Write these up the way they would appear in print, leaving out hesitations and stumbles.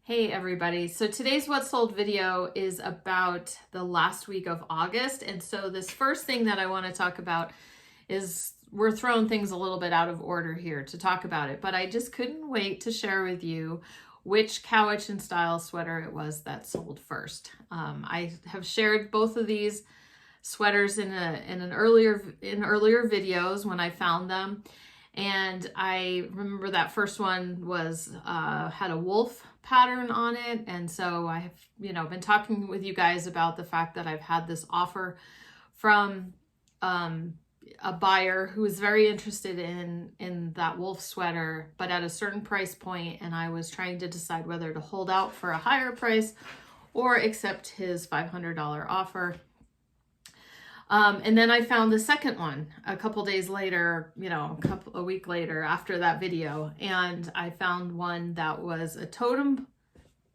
Hey everybody, so today's What Sold video is about the last week of August, and so this first thing that I want to talk about is we're throwing things a little bit out of order here to talk about it, but I just couldn't wait to share with you which Cowichan style sweater it was that sold first. I have shared both of these sweaters in earlier videos when I found them. And I remember that first one was had a wolf pattern on it. And so I've, been talking with you guys about the fact that I've had this offer from a buyer who was very interested in that wolf sweater, but at a certain price point, and I was trying to decide whether to hold out for a higher price or accept his $500 offer. And then I found the second one a couple days later, a week later after that video. And I found one that was a totem.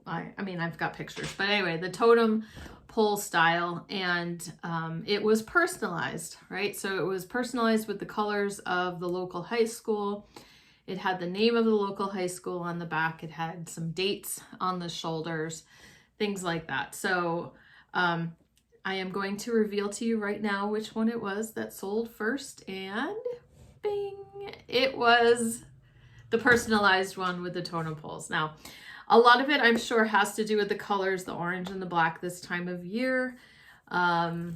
I've got pictures, but anyway, the totem pole style. And it was personalized, right? So it was personalized with the colors of the local high school. It had the name of the local high school on the back. It had some dates on the shoulders, things like that. So, I am going to reveal to you right now which one it was that sold first, and bing, it was the personalized one with the totem poles. Now, a lot of it I'm sure has to do with the colors, the orange and the black this time of year. The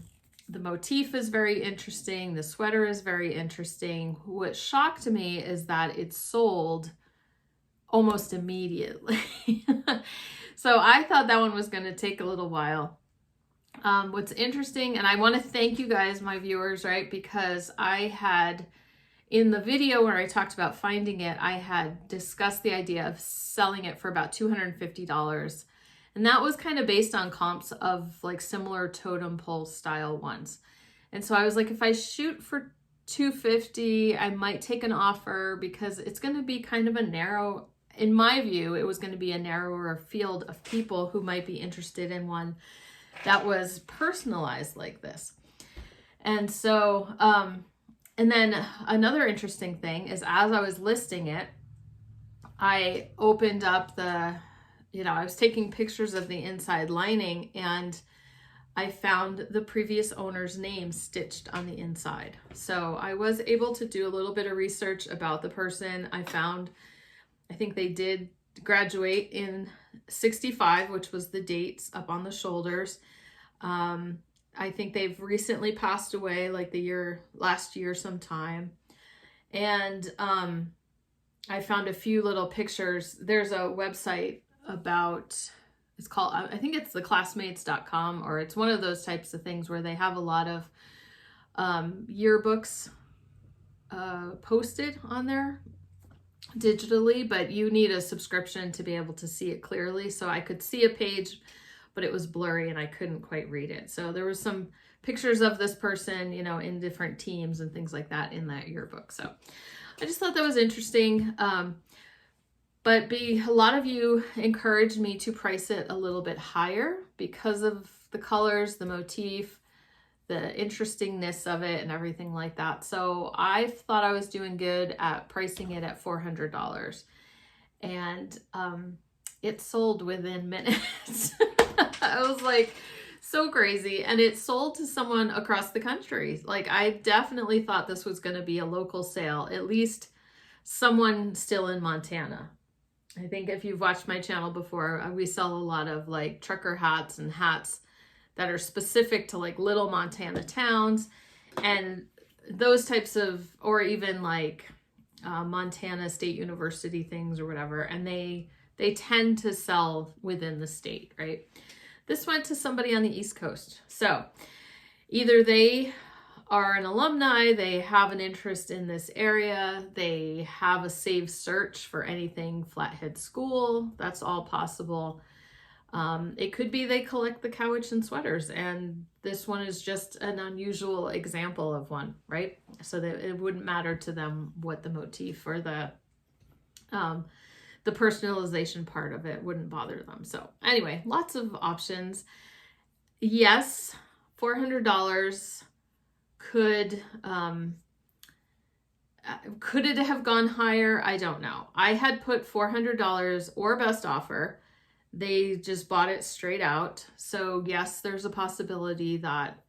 motif is very interesting. The sweater is very interesting. What shocked me is that it sold almost immediately. So I thought that one was going to take a little while. What's interesting, and I want to thank you guys, my viewers, right? Because I had, in the video where I talked about finding it, I had discussed the idea of selling it for about $250. And that was kind of based on comps of like similar totem pole style ones. And so I was like, if I shoot for $250, I might take an offer because it's going to be kind of a narrow, in my view, it was going to be a narrower field of people who might be interested in one that was personalized like this. And so, and then another interesting thing is as I was listing it, I opened up I was taking pictures of the inside lining, and I found the previous owner's name stitched on the inside. So I was able to do a little bit of research about the person. I think they did graduate in 65, which was the dates up on the shoulders. I think they've recently passed away, like last year sometime. And I found a few little pictures. There's a website it's called, I think it's theclassmates.com, or it's one of those types of things where they have a lot of yearbooks posted on there digitally, but you need a subscription to be able to see it clearly. So I could see a page, but it was blurry and I couldn't quite read it. So there was some pictures of this person, in different teams and things like that in that yearbook. So I just thought that was interesting. But a lot of you encouraged me to price it a little bit higher because of the colors, the motif, the interestingness of it and everything like that. So I thought I was doing good at pricing it at $400, and it sold within minutes. I was like, so crazy. And it sold to someone across the country. Like, I definitely thought this was going to be a local sale, at least someone still in Montana. I think if you've watched my channel before, we sell a lot of like trucker hats and hats that are specific to like little Montana towns and those types of, or even like Montana State University things or whatever. And they tend to sell within the state, right? This went to somebody on the East Coast. So either they are an alumni, they have an interest in this area, they have a saved search for anything Flathead School. That's all possible. It could be they collect the Cowichan sweaters, and this one is just an unusual example of one, right? So that it wouldn't matter to them what the motif or the personalization part of it wouldn't bother them. So anyway, lots of options. Yes, $400 could it have gone higher? I don't know. I had put $400 or best offer. They just bought it straight out. So yes, there's a possibility that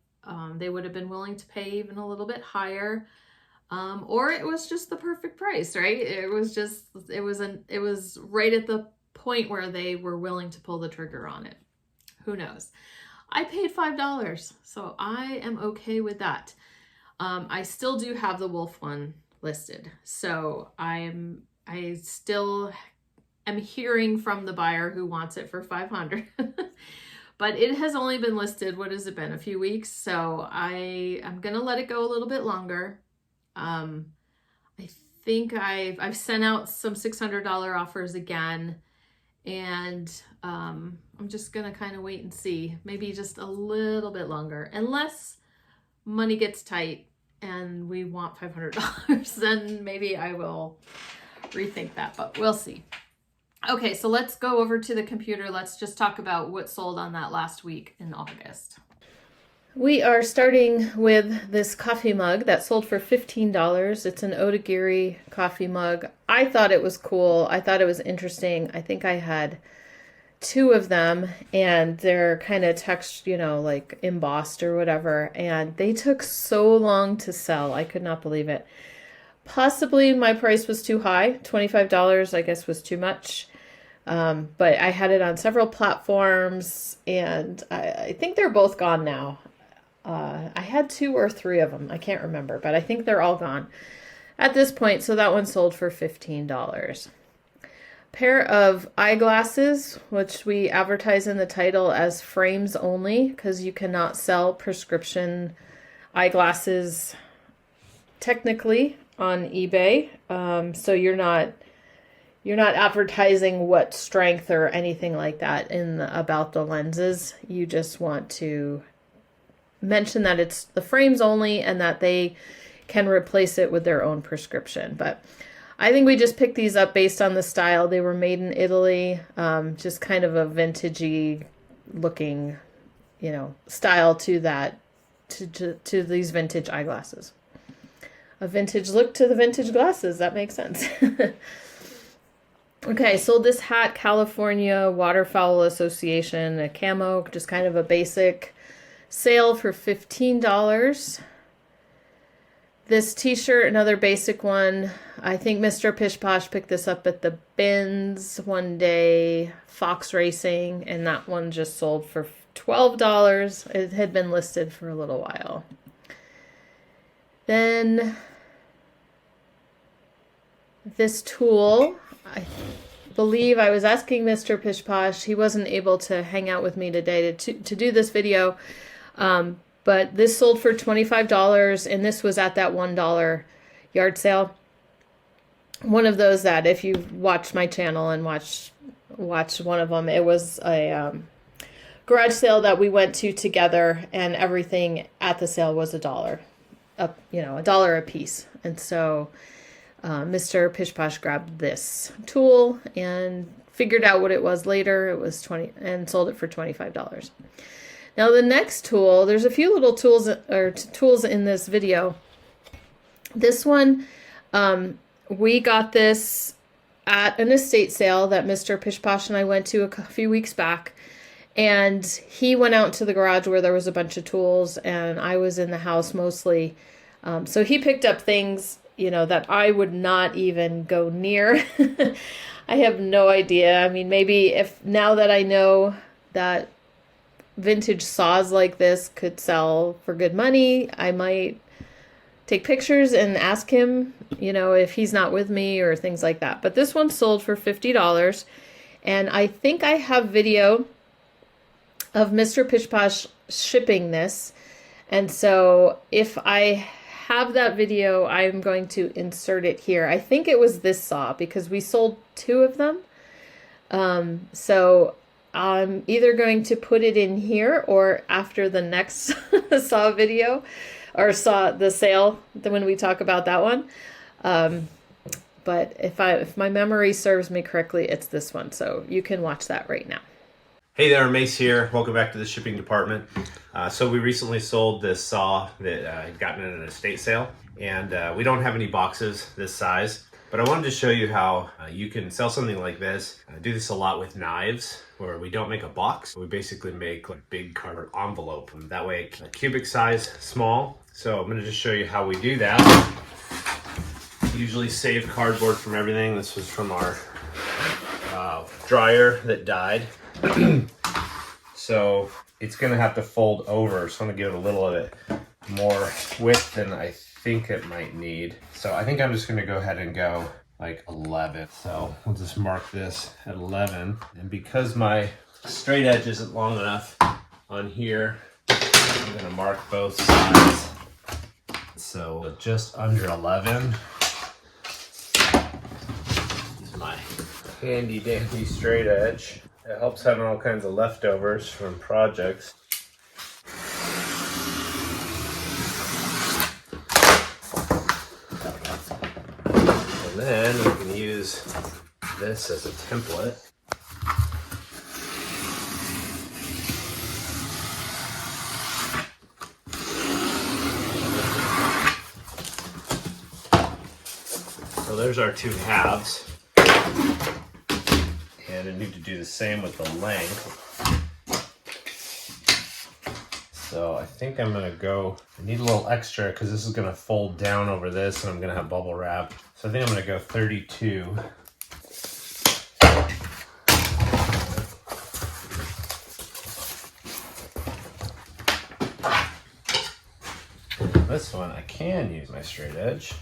they would have been willing to pay even a little bit higher. Or it was just the perfect price, right? It was right at the point where they were willing to pull the trigger on it. Who knows? I paid $5, so I am okay with that. I still do have the wolf one listed, so I still am hearing from the buyer who wants it for $500. But it has only been listed, what has it been, a few weeks? So I'm gonna let it go a little bit longer. I think I've sent out some $600 offers again, and I'm just gonna kind of wait and see, maybe just a little bit longer, unless money gets tight and we want $500, then maybe I will rethink that, but we'll see. Okay, so let's go over to the computer. Let's just talk about what sold on that last week in August. We are starting with this coffee mug that sold for $15. It's an Otagiri coffee mug. I thought it was cool. I thought it was interesting. I think I had 2 of them, and they're kind of text, like embossed or whatever. And they took so long to sell. I could not believe it. Possibly my price was too high. $25, I guess, was too much. But I had it on several platforms, and I think they're both gone now. I had 2 or 3 of them. I can't remember, but I think they're all gone at this point. So that one sold for $15. Pair of eyeglasses, which we advertise in the title as frames only, because you cannot sell prescription eyeglasses technically on eBay. So you're not advertising what strength or anything like that about the lenses. You just want to mention that it's the frames only and that they can replace it with their own prescription. But I think we just picked these up based on the style. They were made in Italy, just kind of a vintagey looking, style to that, to these vintage eyeglasses. A vintage look to the vintage glasses. That makes sense. Okay, sold this hat, California Waterfowl Association, a camo, just kind of a basic sale for $15. This t-shirt, another basic one. I think Mr. Pish Posh picked this up at the bins one day, Fox Racing, and that one just sold for $12. It had been listed for a little while. Then this tool, I believe I was asking Mr. Pish Posh. He wasn't able to hang out with me today to do this video. But this sold for $25, and this was at that $1 yard sale. One of those that, if you watch my channel and watch one of them, it was a garage sale that we went to together, and everything at the sale was $1, $1 a piece. And so Mr. Pish Posh grabbed this tool and figured out what it was later. It was $20 and sold it for $25. Now the next tool, there's a few little tools in this video. This one, we got this at an estate sale that Mr. Pish Posh and I went to a few weeks back. And he went out to the garage where there was a bunch of tools, and I was in the house mostly. So he picked up things, that I would not even go near. I have no idea. I mean, maybe now that I know that vintage saws like this could sell for good money, I might take pictures and ask him, if he's not with me or things like that. But this one sold for $50, and I think I have video of Mr. Pish Posh shipping this. And so if I have that video, I'm going to insert it here. I think it was this saw because we sold 2 of them. So I'm either going to put it in here or after the next saw video, or saw the sale when we talk about that one. But if my memory serves me correctly, it's this one. So you can watch that right now. Hey there, Mace here. Welcome back to the shipping department. So we recently sold this saw that I'd gotten at an estate sale, and we don't have any boxes this size. But I wanted to show you how you can sell something like this. I do this a lot with knives, where we don't make a box. We basically make like big cardboard envelope. And that way, a cubic size, small. So I'm gonna just show you how we do that. Usually save cardboard from everything. This was from our dryer that died. So it's gonna have to fold over. So I'm gonna give it a little bit more width than I think it might need. So I think I'm just gonna go ahead and go like 11. So we'll just mark this at 11. And because my straight edge isn't long enough on here, I'm gonna mark both sides. So just under 11 is my handy dandy straight edge. It helps having all kinds of leftovers from projects. And then you can use this as a template. So there's our two halves. And I need to do the same with the length. So I think I'm gonna go, I need a little extra because this is gonna fold down over this and I'm gonna have bubble wrap. So I think I'm gonna go 32. This one I can use my straight edge.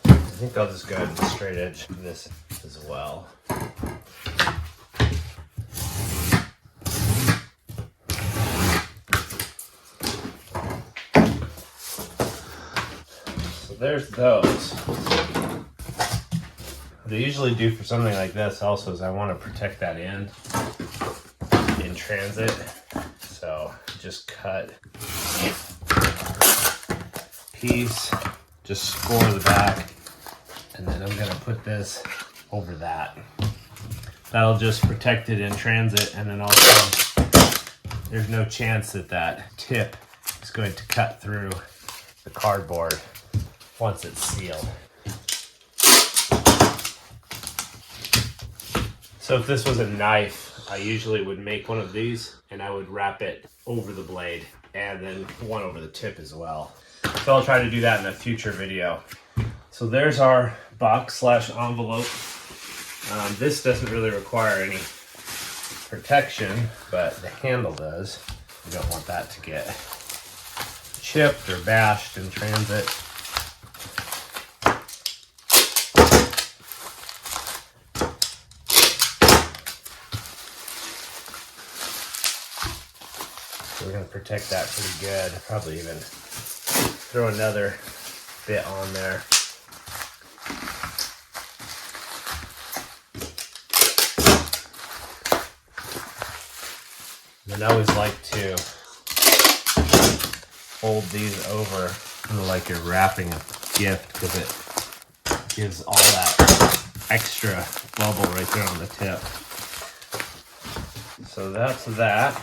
I think I'll just go ahead and straight edge this as well. So there's those. What I usually do for something like this also is I want to protect that end in transit. So just cut piece, just score the back. And then I'm gonna put this over that. That'll just protect it in transit, and then also there's no chance that that tip is going to cut through the cardboard once it's sealed. So if this was a knife, I usually would make one of these and I would wrap it over the blade and then one over the tip as well. So I'll try to do that in a future video. So there's our box / envelope. This doesn't really require any protection, but the handle does. You don't want that to get chipped or bashed in transit. So we're going to protect that pretty good. Probably even throw another bit on there. And I always like to fold these over like you're wrapping a gift because it gives all that extra bubble right there on the tip. So that's that.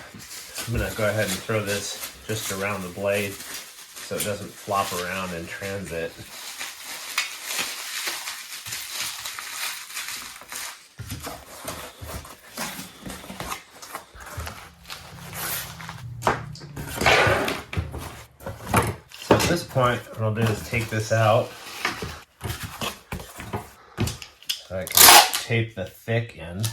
I'm going to go ahead and throw this just around the blade so it doesn't flop around in transit. At this point, what I'll do is take this out so I can tape the thick end.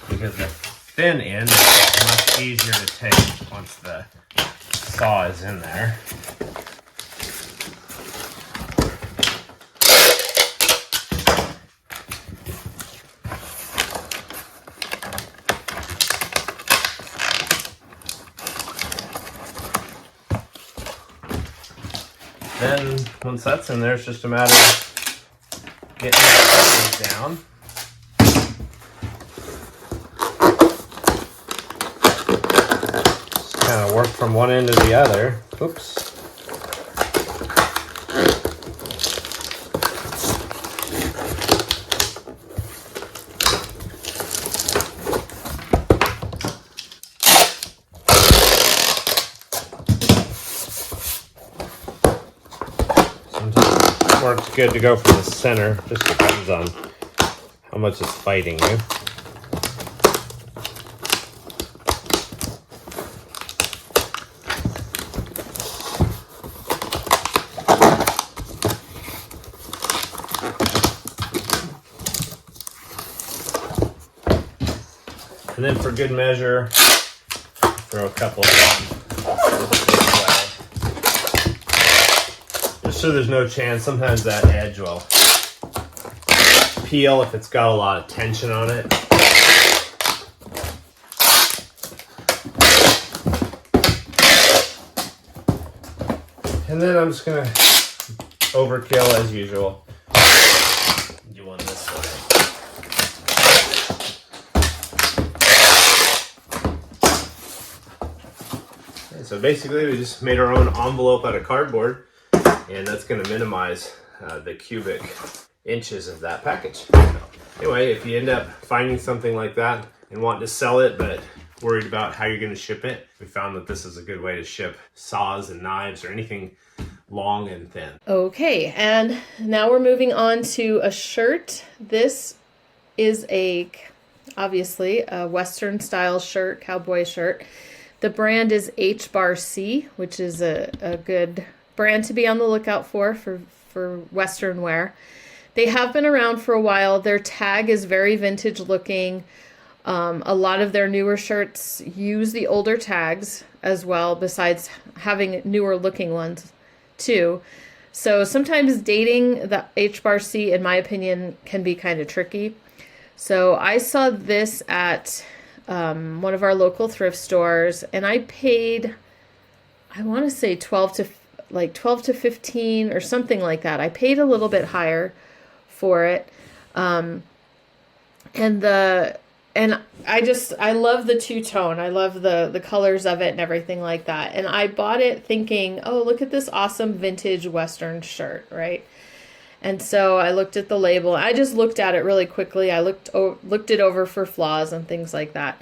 Because the thin end is much easier to take once the saw is in there. Then once that's in there, it's just a matter of getting it down. work from one end to the other. Oops. Sometimes it works good to go from the center. Just depends on how much it's fighting you. And then for good measure, throw a couple of them this way. Just so there's no chance, sometimes that edge will peel if it's got a lot of tension on it. And then I'm just gonna overkill as usual. Do one this way. So basically we just made our own envelope out of cardboard, and that's going to minimize the cubic inches of that package. So anyway, if you end up finding something like that and want to sell it but worried about how you're going to ship it, we found that this is a good way to ship saws and knives or anything long and thin. Okay, and now we're moving on to a shirt. This is obviously a Western style shirt, cowboy shirt. The brand is HBarC, which is a good brand to be on the lookout for Western wear. They have been around for a while. Their tag is very vintage looking. A lot of their newer shirts use the older tags as well, besides having newer looking ones too. So sometimes dating the HBarC, in my opinion, can be kind of tricky. So I saw this at one of our local thrift stores, and I paid, I want to say 12 to 15 or something like that. I paid a little bit higher for it. And I love the two-tone. I love the colors of it and everything like that. And I bought it thinking, oh, look at this awesome vintage Western shirt, right? And so I looked at the label. I just looked at it really quickly. I looked it over for flaws and things like that.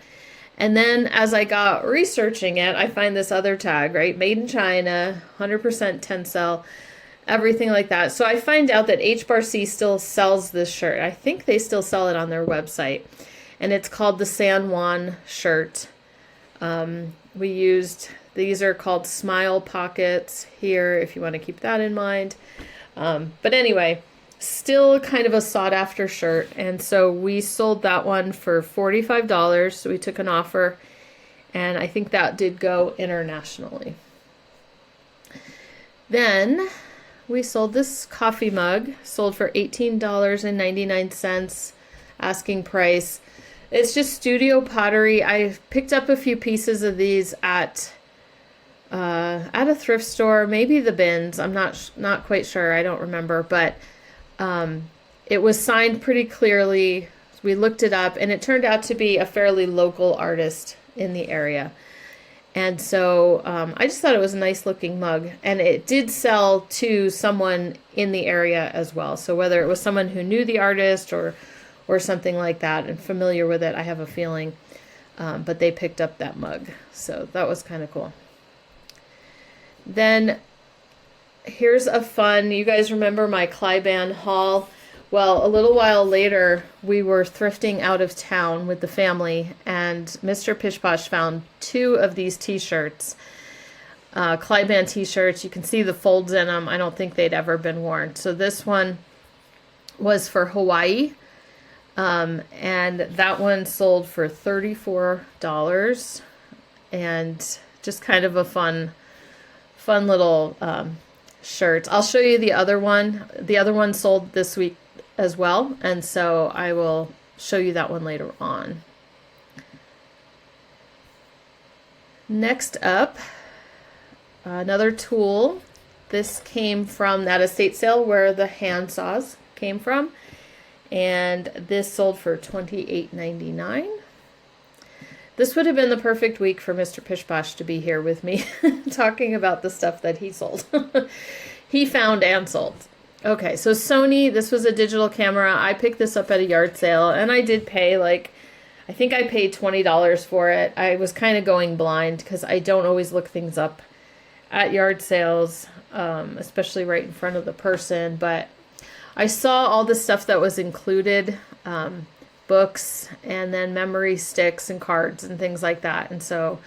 And then as I got researching it, I find this other tag, right? Made in China, 100% tencel, everything like that. So I find out that HBarC still sells this shirt. I think they still sell it on their website. And it's called the San Juan shirt. These are called smile pockets here, if you want to keep that in mind. But anyway, still kind of a sought after shirt. And so we sold that one for $45. So we took an offer, and I think that did go internationally. Then we sold this coffee mug, sold for $18.99, asking price. It's just studio pottery. I picked up a few pieces of these at a thrift store, maybe the Bins. I'm not quite sure. I don't remember, but it was signed pretty clearly. We looked it up, and it turned out to be a fairly local artist in the area. And so I just thought it was a nice looking mug, and it did sell to someone in the area as well. So whether it was someone who knew the artist or something like that and familiar with it, I have a feeling, but they picked up that mug. So that was kind of cool. Then here's a fun, you guys remember my Clyban haul? Well, a little while later, we were thrifting out of town with the family, and Mr. Pish Posh found 2 of these t-shirts, Clyban t-shirts. You can see the folds in them. I don't think they'd ever been worn. So this one was for Hawaii, and that one sold for $34, and just kind of a fun little shirt. I'll show you the other one. The other one sold this week as well, and so I will show you that one later on. Next up, another tool. This came from that estate sale where the hand saws came from, and this sold for $28.99. This would have been the perfect week for Mr. Pishposh to be here with me talking about the stuff that he sold. He found and sold. Okay, so Sony, this was a digital camera. I picked this up at a yard sale, and I did pay, like, I think I paid $20 for it. I was kind of going blind because I don't always look things up at yard sales, especially right in front of the person. But I saw all the stuff that was included, books and then memory sticks and cards and things like that. And so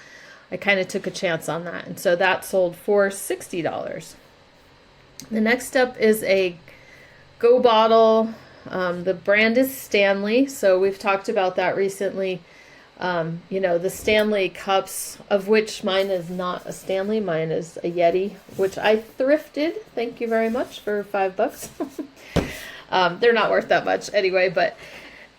I kind of took a chance on that. And so that sold for $60. The next up is a Go bottle. The brand is Stanley, so we've talked about that recently. You know, the Stanley cups, of which mine is not a Stanley, mine is a Yeti, which I thrifted. Thank you very much for $5. They're not worth that much anyway, but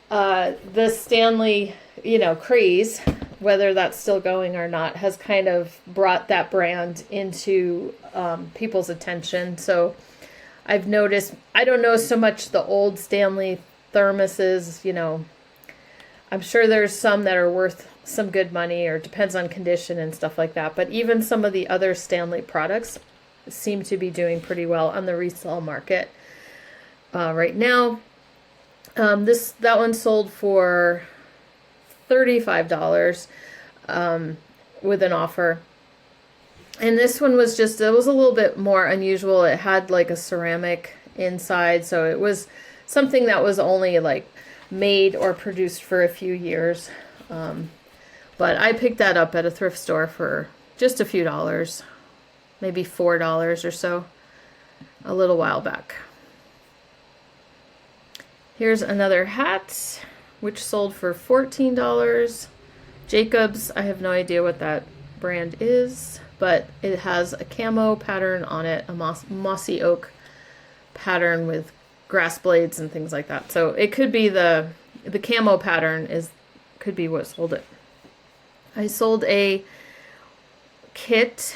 the Stanley, you know, craze, whether that's still going or not, has kind of brought that brand into people's attention. So I've noticed, I don't know so much the old Stanley thermoses, you know, I'm sure there's some that are worth some good money, or depends on condition and stuff like that. But even some of the other Stanley products seem to be doing pretty well on the resale market right now. That one sold for $35 with an offer. And this one was just, it was a little bit more unusual. It had like a ceramic inside, so it was something that was only like made or produced for a few years. But I picked that up at a thrift store for just a few dollars, maybe $4 or so, a little while back. Here's another hat, which sold for $14. Jacobs, I have no idea what that brand is, but it has a camo pattern on it, a mossy oak pattern with grass blades and things like that. So it could be the camo pattern could be what sold it. I sold a kit,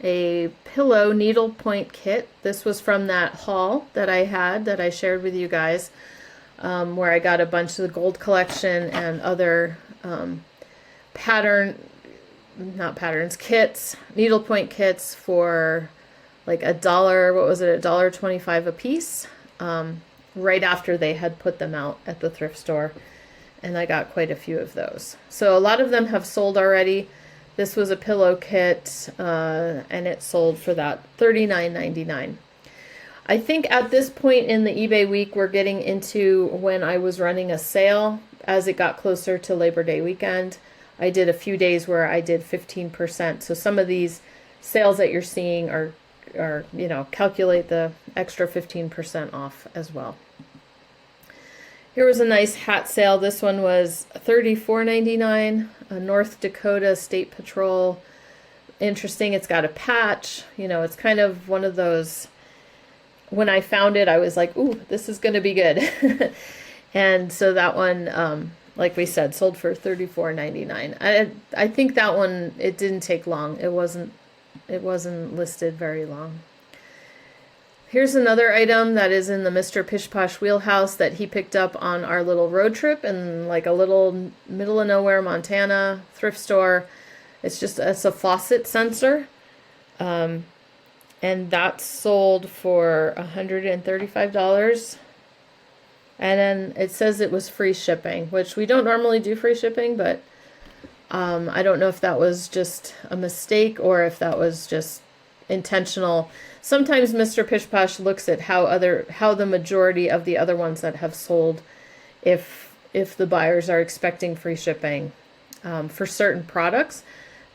a pillow needlepoint kit. This was from that haul that I had, that I shared with you guys, where I got a bunch of the gold collection and other kits, needlepoint kits for like $1, what was it, $1.25 a piece, right after they had put them out at the thrift store. And I got quite a few of those. So a lot of them have sold already. This was a pillow kit, and it sold for that $39.99. I think at this point in the eBay week, we're getting into when I was running a sale as it got closer to Labor Day weekend. I did a few days where I did 15%. So some of these sales that you're seeing are you know, calculate the extra 15% off as well. Here was a nice hat sale. This one was $34.99, a North Dakota State Patrol. Interesting, it's got a patch. You know, it's kind of one of those, when I found it, I was like, ooh, this is going to be good. And so that one, like we said, sold for $34.99. I think that one, it didn't take long. It wasn't listed very long. Here's another item that is in the Mr. Pishposh wheelhouse that he picked up on our little road trip in like a little middle of nowhere Montana thrift store. It's a faucet sensor. And that sold for $135. And then it says it was free shipping, which we don't normally do free shipping, but I don't know if that was just a mistake or if that was just intentional. Sometimes Mr. Pishposh looks at how the majority of the other ones that have sold, if the buyers are expecting free shipping for certain products,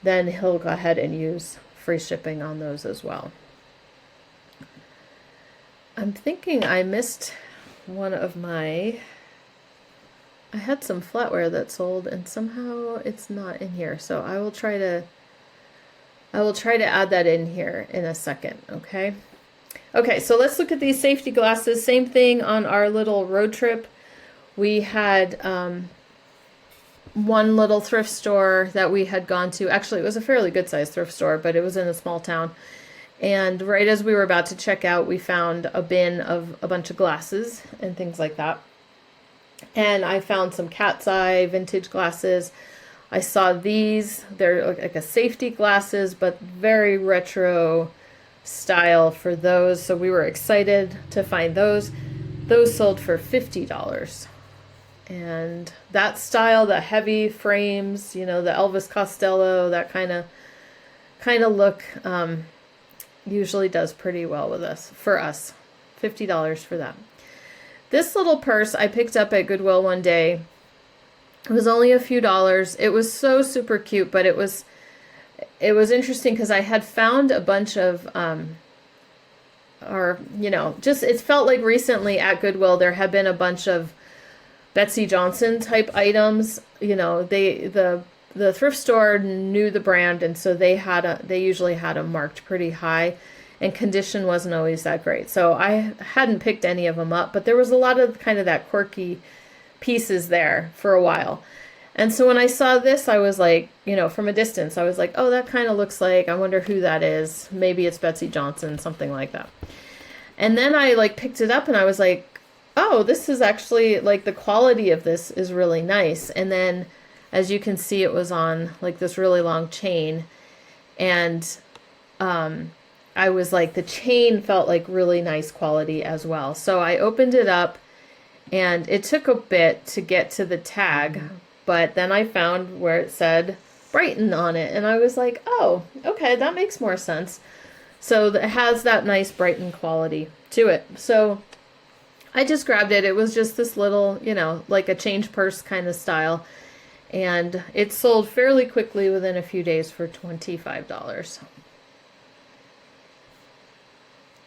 then he'll go ahead and use free shipping on those as well. I'm thinking I missed one of my, I had some flatware that sold and somehow it's not in here. So I will try to add that in here in a second, okay? Okay, so let's look at these safety glasses. Same thing on our little road trip. We had one little thrift store that we had gone to. Actually, it was a fairly good-sized thrift store, but it was in a small town. And right as we were about to check out, we found a bin of a bunch of glasses and things like that. And I found some cat's eye vintage glasses. I saw these. They're like a safety glasses, but very retro style for those. So we were excited to find those. Those sold for $50. And that style, the heavy frames, you know, the Elvis Costello, that kind of look, usually does pretty well with us, for us. $50 for that. This little purse I picked up at Goodwill one day. It was only a few dollars. It was so super cute, but it was interesting because I had found a bunch of, or, you know, just, it felt like recently at Goodwill there had been a bunch of Betsy Johnson type items. You know, the thrift store knew the brand, and so they usually had them marked pretty high, and condition wasn't always that great. So I hadn't picked any of them up, but there was a lot of kind of that quirky pieces there for a while. And so when I saw this, I was like, you know, from a distance, I was like, oh, that kind of looks like, I wonder who that is. Maybe it's Betsy Johnson, something like that. And then I like picked it up and I was like, oh, this is actually like the quality of this is really nice. And then as you can see, it was on like this really long chain. And I was like, the chain felt like really nice quality as well. So I opened it up and it took a bit to get to the tag, but then I found where it said Brighton on it. And I was like, oh, okay, that makes more sense. So it has that nice Brighton quality to it. So I just grabbed it. It was just this little, you know, like a change purse kind of style. And it sold fairly quickly within a few days for $25.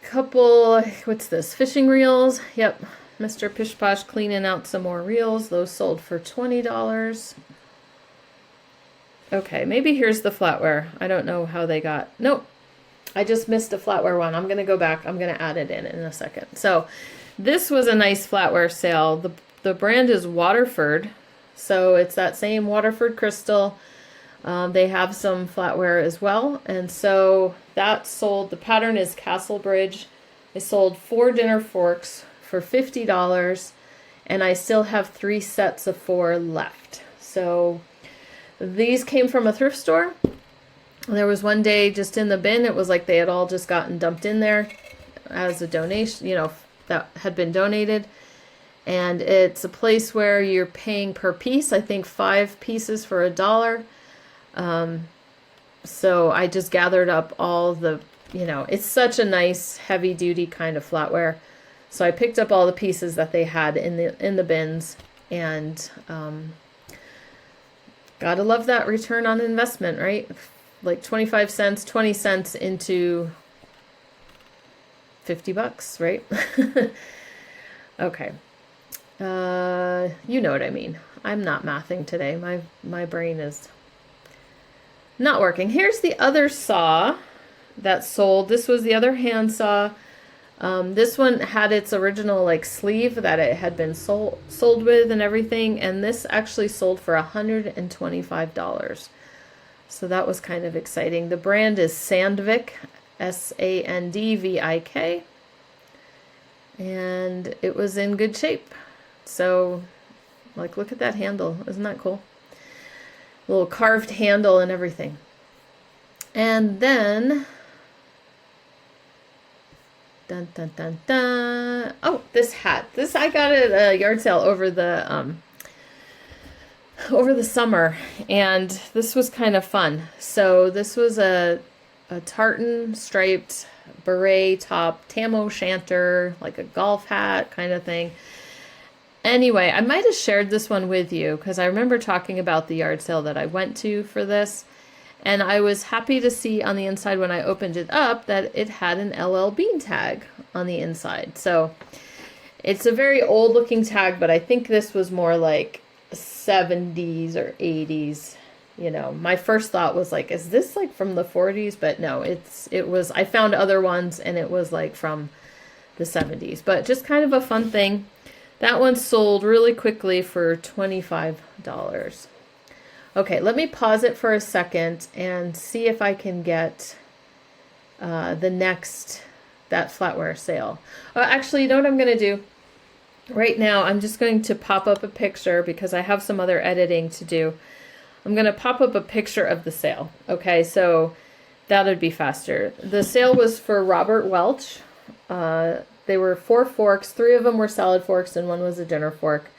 Couple, what's this? Fishing reels. Yep. Mr. Pish Posh cleaning out some more reels. Those sold for $20. Okay, maybe here's the flatware. I don't know how they got. Nope. I just missed a flatware one. I'm going to go back. I'm going to add it in a second. So this was a nice flatware sale. The brand is Waterford. So it's that same Waterford crystal. They have some flatware as well. And so that sold, the pattern is Castle Bridge. I sold 4 dinner forks for $50. And I still have 3 sets of 4 left. So these came from a thrift store. There was one day just in the bin, it was like they had all just gotten dumped in there as a donation, you know, that had been donated. And it's a place where you're paying per piece. I think 5 pieces for $1. So I just gathered up all the, you know, it's such a nice heavy duty kind of flatware. So I picked up all the pieces that they had in the bins, and gotta love that return on investment, right? Like 25 cents, 20 cents into $50, right? Okay. You know what I mean. I'm not mathing today. My brain is not working. Here's the other saw that sold. This was the other hand saw. This one had its original like sleeve that it had been sold with and everything, and this actually sold for $125. So that was kind of exciting. The brand is Sandvik, Sandvik, and it was in good shape. So, like, look at that handle. Isn't that cool? Little carved handle and everything. And then, dun dun dun dun. Oh, this hat. This I got at a yard sale over the summer, and this was kind of fun. So this was a tartan striped beret top, tam o' shanter, like a golf hat kind of thing. Anyway, I might have shared this one with you because I remember talking about the yard sale that I went to for this, and I was happy to see on the inside when I opened it up that it had an LL Bean tag on the inside. So it's a very old looking tag, but I think this was more like 70s or 80s. You know, my first thought was like, is this like from the 40s? But no, it was, I found other ones and it was like from the 70s, but just kind of a fun thing. That one sold really quickly for $25. Okay, let me pause it for a second and see if I can get that flatware sale. Actually, you know what I'm going to do? right now I'm just going to pop up a picture because I have some other editing to do. I'm going to pop up a picture of the sale. Okay, so that would be faster. The sale was for Robert Welch. They were 4 forks. 3 of them were salad forks and 1 was a dinner fork.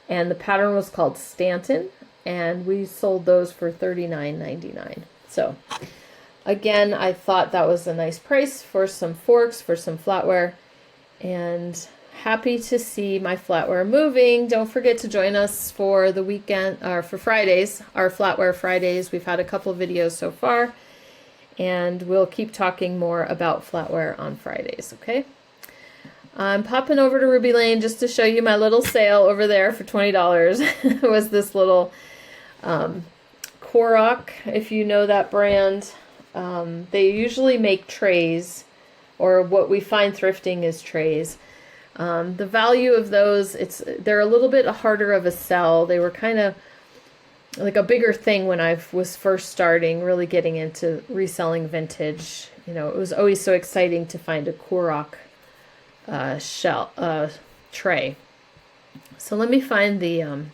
And the pattern was called Stanton. And we sold those for $39.99. So again, I thought that was a nice price for some forks, for some flatware. And happy to see my flatware moving. Don't forget to join us for the weekend, or for Fridays, our Flatware Fridays. We've had a couple of videos so far, and we'll keep talking more about flatware on Fridays, okay? I'm popping over to Ruby Lane just to show you my little sale over there for $20. It was this little Korok, if you know that brand. They usually make trays, or what we find thrifting is trays. The value of those, they're a little bit harder of a sell. They were kind of like a bigger thing when I was first starting, really getting into reselling vintage. You know, it was always so exciting to find a Korok tray. So let me find the,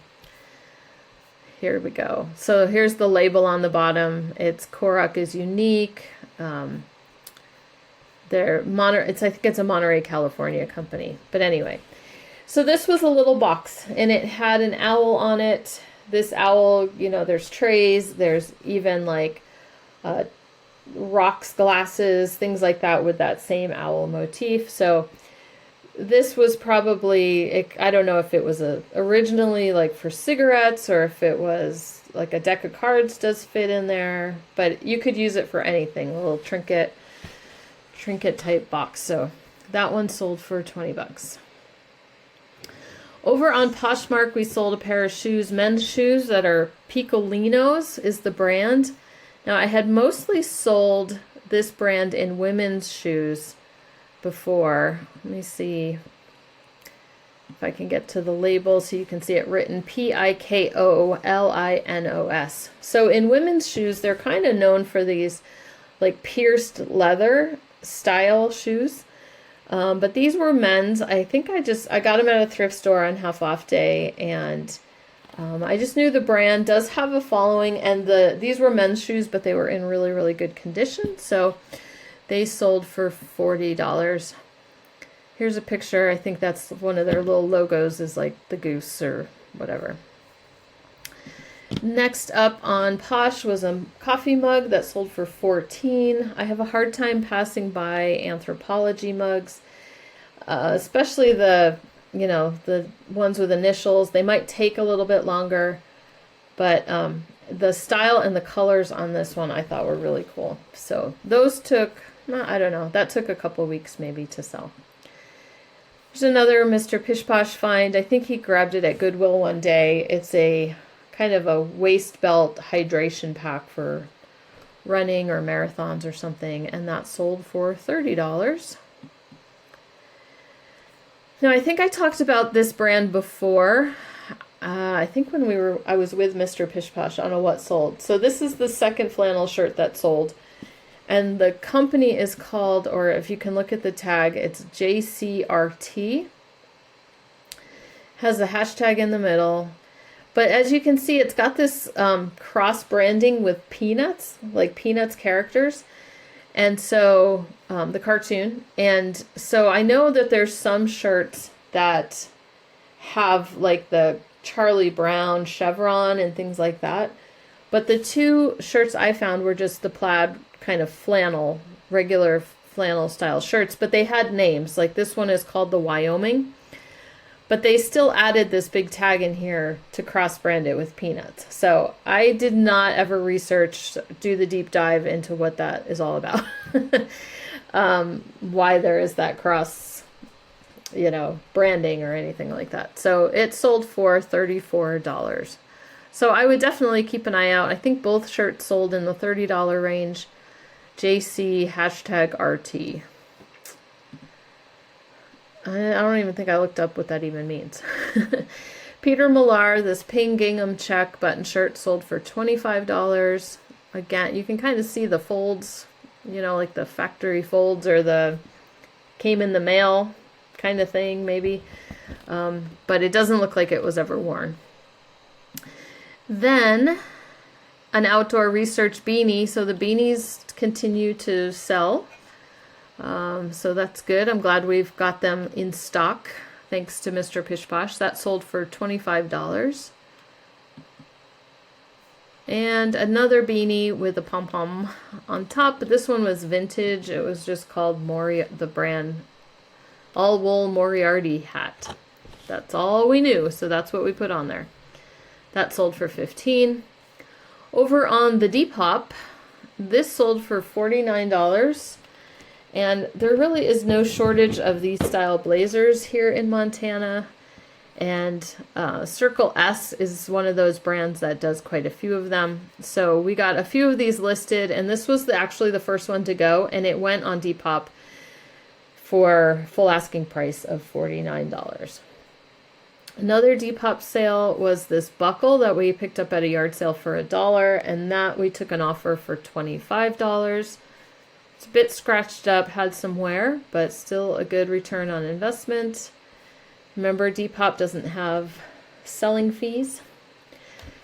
here we go. So here's the label on the bottom. It's Korok is unique. I think it's a Monterey, California company. But anyway, so this was a little box, and it had an owl on it. This owl, you know, there's trays, there's even like rocks, glasses, things like that with that same owl motif. So this was probably, I don't know if it was originally like for cigarettes or if it was like a deck of cards does fit in there, but you could use it for anything, a little trinket type box. So that one sold for 20 bucks. Over on Poshmark, we sold a pair of shoes, men's shoes that are Picolinos is the brand. Now I had mostly sold this brand in women's shoes before. Let me see if I can get to the label so you can see it written Pikolinos. So in women's shoes, they're kind of known for these like pierced leather style shoes. But these were men's. I think I got them at a thrift store on half off day, and I just knew the brand does have a following, and these were men's shoes, but they were in really, really good condition. So they sold for $40. Here's a picture. I think that's one of their little logos is like the goose or whatever. Next up on Posh was a coffee mug that sold for $14. I have a hard time passing by Anthropologie mugs, especially the ones with initials. They might take a little bit longer, but the style and the colors on this one I thought were really cool. So those took, I don't know, that took a couple weeks maybe to sell. There's another Mr. Pish Posh find. I think he grabbed it at Goodwill one day. It's a kind of a waist belt hydration pack for running or marathons or something, and that sold for $30. Now I think I talked about this brand before. I think when I was with Mr. Pish Posh on a What Sold. So this is the second flannel shirt that sold, and the company is called, or if you can look at the tag, it's JCRT. Has a hashtag in the middle. But as you can see, it's got this cross branding with Peanuts, like Peanuts characters. And so the cartoon. And so I know that there's some shirts that have like the Charlie Brown chevron and things like that. But the 2 shirts I found were just the plaid kind of flannel, regular flannel style shirts. But they had names. Like this one is called the Wyoming. But they still added this big tag in here to cross-brand it with Peanuts. So I did not ever do the deep dive into what that is all about. Why there is that cross, branding or anything like that. So it sold for $34. So I would definitely keep an eye out. I think both shirts sold in the $30 range. JC #RT. I don't even think I looked up what that even means. Peter Millar, this pink gingham check button shirt sold for $25. Again, you can kind of see the folds, like the factory folds or the came in the mail kind of thing, maybe. But it doesn't look like it was ever worn. Then an outdoor research beanie. So the beanies continue to sell. So that's good. I'm glad we've got them in stock, thanks to Mr. Pish Posh. That sold for $25. And another beanie with a pom-pom on top, but this one was vintage. It was just called the brand All Wool Moriarty hat. That's all we knew, so that's what we put on there. That sold for $15. Over on the Depop, this sold for $49. And there really is no shortage of these style blazers here in Montana. And Circle S is one of those brands that does quite a few of them. So we got a few of these listed, and this was actually the first one to go, and it went on Depop for full asking price of $49. Another Depop sale was this buckle that we picked up at a yard sale for $1, and that we took an offer for $25. It's a bit scratched up, had some wear, but still a good return on investment. Remember, Depop doesn't have selling fees,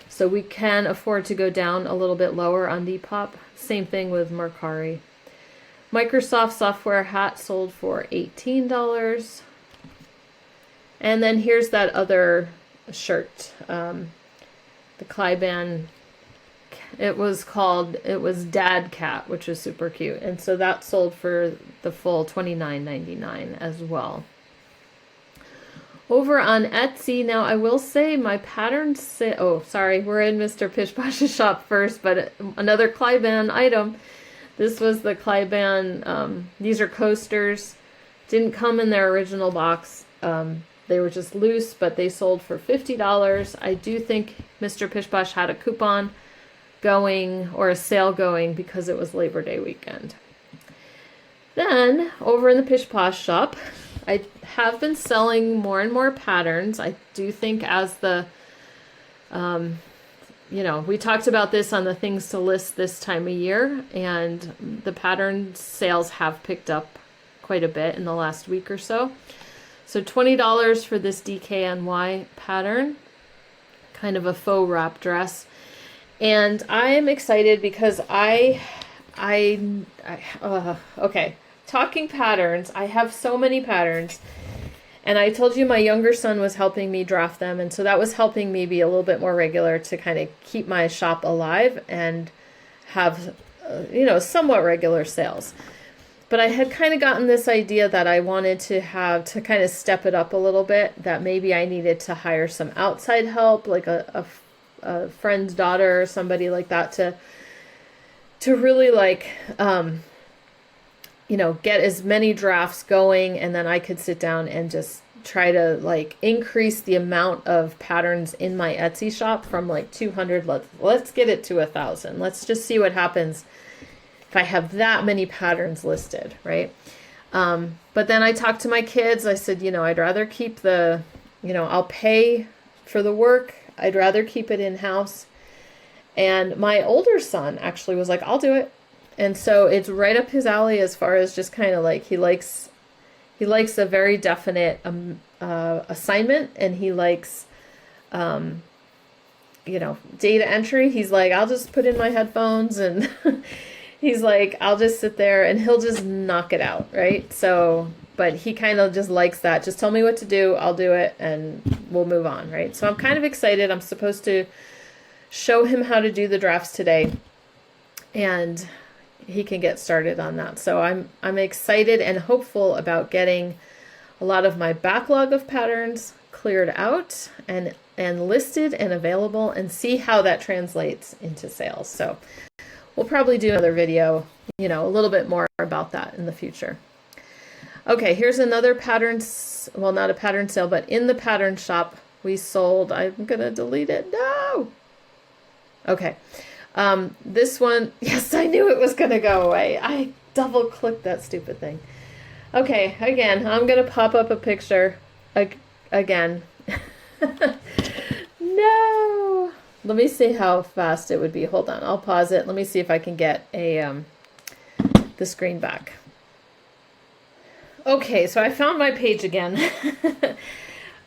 so we can afford to go down a little bit lower on Depop. Same thing with Mercari. Microsoft software hat sold for $18. And then here's that other shirt, the Clyban. It was Dad Cat, which is super cute. And so that sold for the full $29.99 as well. Over on Etsy, now I will say my pattern oh, sorry, we're in Mr. Pish Posh's shop first, but another Clyban item. This was the Clyban, these are coasters. Didn't come in their original box. They were just loose, but they sold for $50. I do think Mr. Pish Posh had a coupon going, or a sale going, because it was Labor Day weekend. Then, over in the Pish Posh shop, I have been selling more and more patterns. I do think as the, we talked about this on the things to list this time of year, and the pattern sales have picked up quite a bit in the last week or so. So $20 for this DKNY pattern, kind of a faux wrap dress. And I'm excited because okay, talking patterns, I have so many patterns, and I told you my younger son was helping me draft them, and so that was helping me be a little bit more regular to kind of keep my shop alive and have, somewhat regular sales. But I had kind of gotten this idea that I wanted to have to kind of step it up a little bit, that maybe I needed to hire some outside help, like a friend's daughter or somebody like that, to really get as many drafts going, and then I could sit down and just try to increase the amount of patterns in my Etsy shop from 200. Let's get it to 1,000. Let's just see what happens if I have that many patterns listed, right? But then I talked to my kids. I said, I'd rather keep I'll pay for the work. I'd rather keep it in-house. And my older son actually was like, I'll do it. And so it's right up his alley as far as just kind of he likes a very definite assignment, and he likes, data entry. He's like, I'll just put in my headphones, and he's like, I'll just sit there, and he'll just knock it out, right? So, but he kind of just likes that. Just tell me what to do, I'll do it, and we'll move on, right? So I'm kind of excited. I'm supposed to show him how to do the drafts today, and he can get started on that. So I'm excited and hopeful about getting a lot of my backlog of patterns cleared out and listed and available, and see how that translates into sales. So we'll probably do another video, a little bit more about that in the future. Okay, here's another pattern, well, not a pattern sale, but in the pattern shop we sold, I'm going to delete it. No! Okay. This one, yes, I knew it was going to go away. I double clicked that stupid thing. Okay, again, I'm going to pop up a picture again. No! Let me see how fast it would be. Hold on, I'll pause it. Let me see if I can get the screen back. Okay, so I found my page again.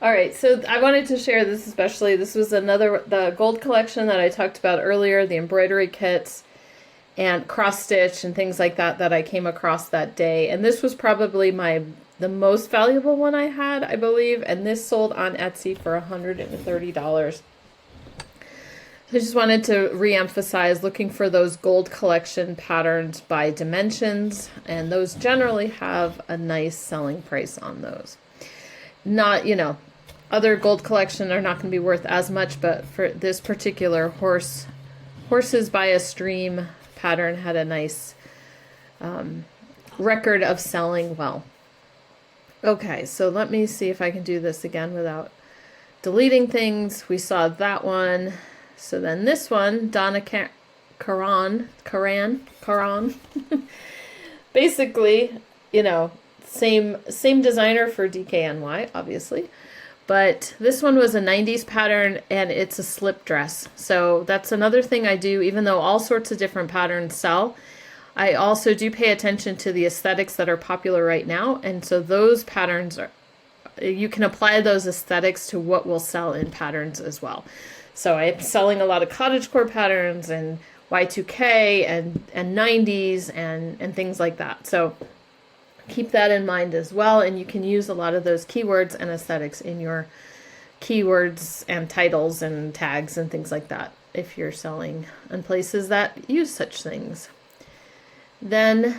All right, so I wanted to share this especially. This was the gold collection that I talked about earlier, the embroidery kits and cross stitch and things like that that I came across that day. And this was probably the most valuable one I had, I believe. And this sold on Etsy for $130. I just wanted to re-emphasize looking for those gold collection patterns by dimensions, and those generally have a nice selling price on those. Not, other gold collection are not going to be worth as much, but for this particular horses by a stream pattern had a nice record of selling well. Okay, so let me see if I can do this again without deleting things. We saw that one. So then this one, Donna Karan. Basically, same designer for DKNY, obviously. But this one was a 90s pattern, and it's a slip dress. So that's another thing I do, even though all sorts of different patterns sell. I also do pay attention to the aesthetics that are popular right now. And so those patterns you can apply those aesthetics to what will sell in patterns as well. So I'm selling a lot of cottagecore patterns and Y2K and 90s and things like that. So keep that in mind as well. And you can use a lot of those keywords and aesthetics in your keywords and titles and tags and things like that if you're selling in places that use such things. Then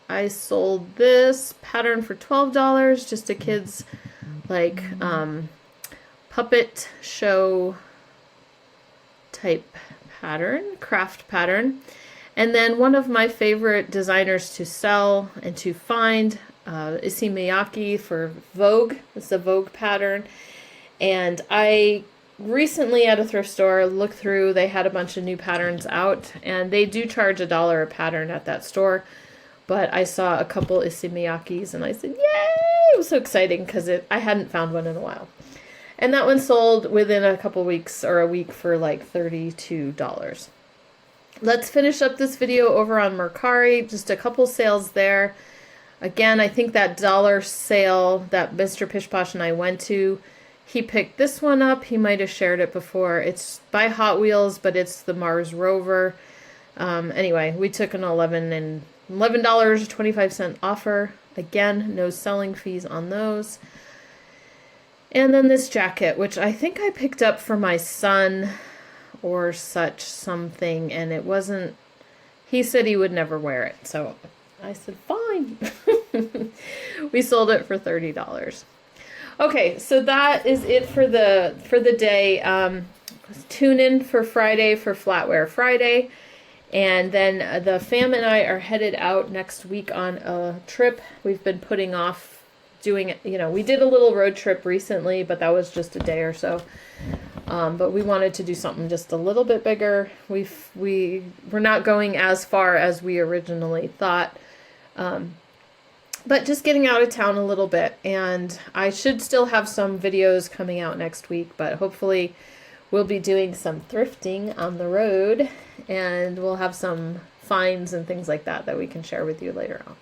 I sold this pattern for $12, just a kid's puppet show type pattern, craft pattern. And then one of my favorite designers to sell and to find, Issey Miyake for Vogue. It's a Vogue pattern. And I recently at a thrift store looked through, they had a bunch of new patterns out, and they do charge $1 a pattern at that store. But I saw a couple Issey Miyakes and I said, yay! It was so exciting because I hadn't found one in a while. And that one sold within a couple weeks or a week for like $32. Let's finish up this video over on Mercari. Just a couple sales there. Again, I think that dollar sale that Mr. Pish Posh and I went to, he picked this one up. He might have shared it before. It's by Hot Wheels, but it's the Mars Rover. Anyway, we took an $11.25 offer. Again, no selling fees on those. And then this jacket, which I think I picked up for my son or such something, and it wasn't, he said he would never wear it. So I said, fine. We sold it for $30. Okay, so that is it for the day. Tune in for Friday for Flatware Friday. And then the fam and I are headed out next week on a trip. We've been putting off doing it. We did a little road trip recently, but that was just a day or so. But we wanted to do something just a little bit bigger. We're not going as far as we originally thought. But just getting out of town a little bit. And I should still have some videos coming out next week, but hopefully we'll be doing some thrifting on the road, and we'll have some finds and things like that we can share with you later on.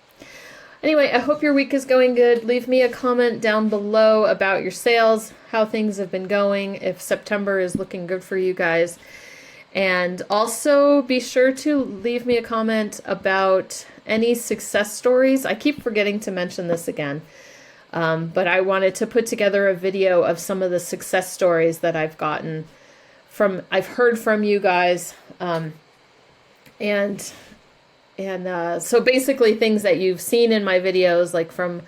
Anyway, I hope your week is going good. Leave me a comment down below about your sales, how things have been going, if September is looking good for you guys. And also be sure to leave me a comment about any success stories. I keep forgetting to mention this again. But I wanted to put together a video of some of the success stories that I've heard from you guys. So basically things that you've seen in my videos, like from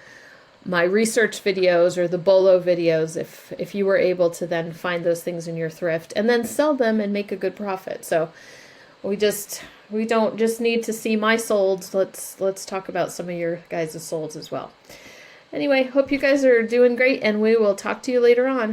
my research videos or the Bolo videos, if you were able to then find those things in your thrift and then sell them and make a good profit. So we don't just need to see my solds. Let's talk about some of your guys' solds as well. Anyway, hope you guys are doing great, and we will talk to you later on.